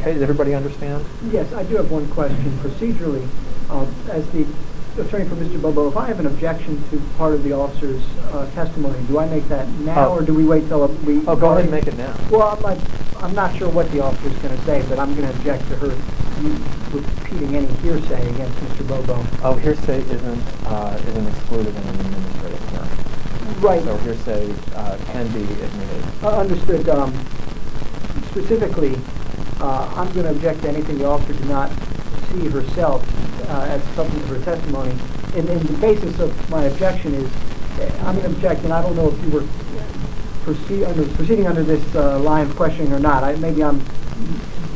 Okay, does everybody understand? Yes, I do have one question. Procedurally, as the attorney for Mr. Bobo, if I have an objection to part of the officer's testimony, do I make that now, or do we wait till we... Oh, go ahead and make it now. Well, I'm not sure what the officer's going to say, but I'm going to object to her repeating any hearsay against Mr. Bobo. Oh, hearsay isn't excluded in an administrative hearing. Right. So hearsay can be admitted. Understood. Specifically, I'm going to object to anything the officer did not see herself as substance of her testimony. And the basis of my objection is, I'm going to object, and I don't know if you were proceeding under this line of questioning or not. Maybe I'm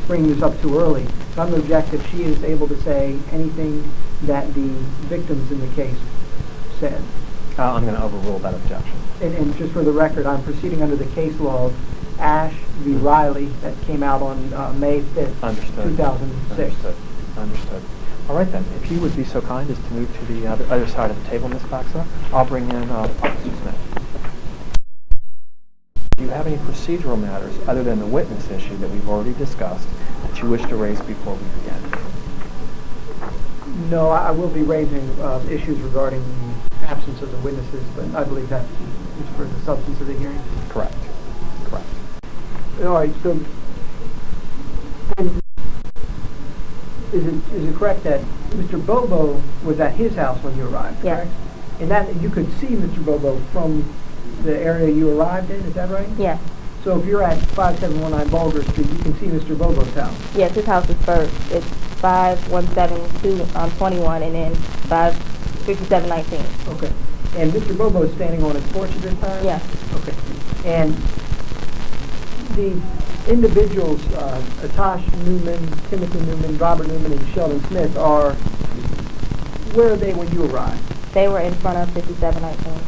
bringing this up too early. So I'm going to object that she is able to say anything that the victims in the case said. I'm going to overrule that objection. And just for the record, I'm proceeding under the case law of Ash v. Riley that came out on May 5th, Understood. 2006. Understood. All right then, if you would be so kind as to move to the other side of the table, Ms. Boxer, I'll bring in Officer Smith. Do you have any procedural matters other than the witness issue that we've already discussed that you wish to raise before we begin? No, I will be raising issues regarding the absence of the witnesses, but I believe that is for the substance of the hearing. Correct. Correct. All right, so is it correct that Mr. Bobo was at his house when you arrived, Yes. correct? And that you could see Mr. Bobo from the area you arrived in, is that right? Yes. So if you're at 5719 Bulger Street, you can see Mr. Bobo's house? Yes, his house is first. It's 5172 21 and then 5719. Okay. And Mr. Bobo is standing on his porch at this time? Yes. Okay. And the individuals, Atash Newman, Timothy Newman, Robert Newman, and Sheldon Smith where are they when you arrived? They were in front of 5719.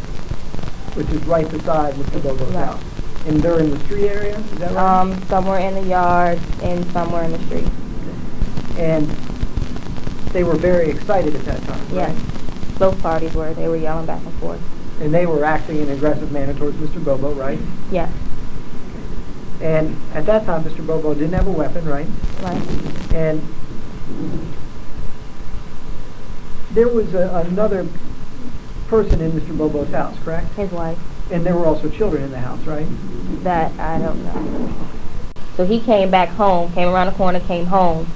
Which is right beside Mr. Bobo's Right. house. And they're in the street area, is that right? Somewhere in the yard and somewhere in the street. And they were very excited at that time, right? Yes. Both parties were. They were yelling back and forth. And they were acting in an aggressive manner towards Mr. Bobo, right? Yes. And at that time, Mr. Bobo didn't have a weapon, right? Right. And there was another person in Mr. Bobo's house, correct? His wife. And there were also children in the house, right? That I don't know. So he came back home, came around the corner, came home,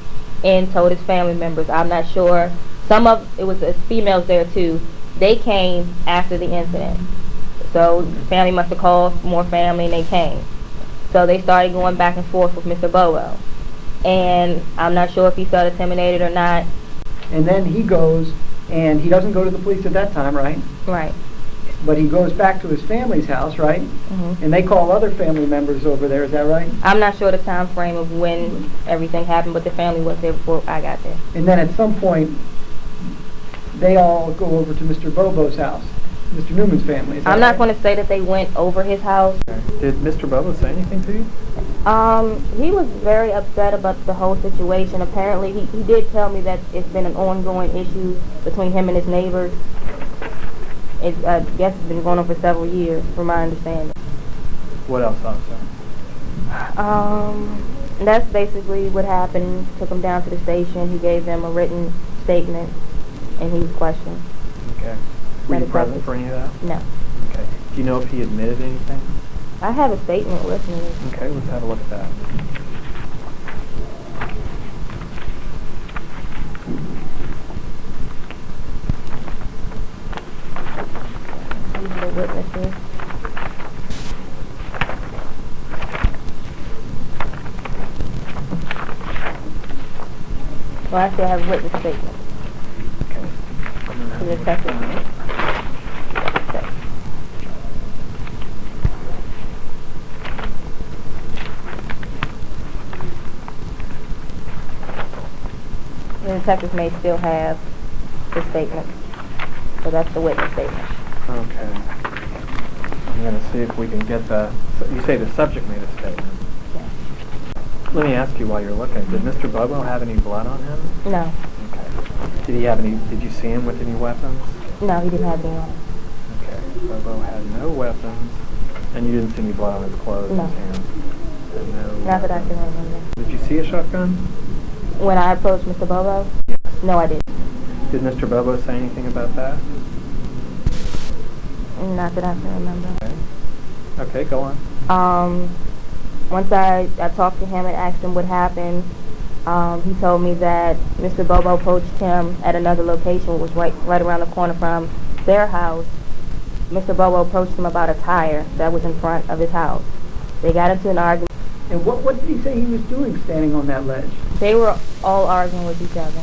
and told his family members. I'm not sure. It was females there too. They came after the incident. So the family must have called more family and they came. So they started going back and forth with Mr. Bobo. And I'm not sure if he felt intimidated or not. And then he goes, and he doesn't go to the police at that time, right? Right. But he goes back to his family's house, right? Mm-hmm. And they call other family members over there, is that right? I'm not sure the time frame of when everything happened, but the family was there before I got there. And then at some point, they all go over to Mr. Bobo's house, Mr. Newman's family. Is that I'm not right? going to say that they went over his house. Did Mr. Bobo say anything to you? He was very upset about the whole situation. Apparently, he did tell me that it's been an ongoing issue between him and his neighbors. I guess it's been going on for several years, from my understanding. What else, officer? That's basically what happened. Took him down to the station. He gave them a written statement, and he was questioned. Okay. Were you present for any of that? No. Okay. Do you know if he admitted anything? I have a statement with me. Okay, let's have a look at that. These are the witnesses. Well, actually, I have a witness statement. Okay. The detective. Okay. The detective may still have the statement. So that's the witness statement. Okay. I'm going to see if we can get the... You say the subject made a statement. Yeah. Let me ask you while you're looking. Did Mr. Bobo have any blood on him? No. Okay. Did he have any... Did you see him with any weapons? No, he didn't have any on him. Okay. Bobo had no weapons, and you didn't see any blood on his clothes No. or his hands. and no... Not that I can remember. Did you see a shotgun? When I approached Mr. Bobo? Yes. No, I didn't. Did Mr. Bobo say anything about that? Not that I can remember. Okay, go on. Once I talked to him and asked him what happened, he told me that Mr. Bobo approached him at another location, which was right around the corner from their house. Mr. Bobo approached him about a tire that was in front of his house. They got into an argument. And what did he say he was doing standing on that ledge? They were all arguing with each other.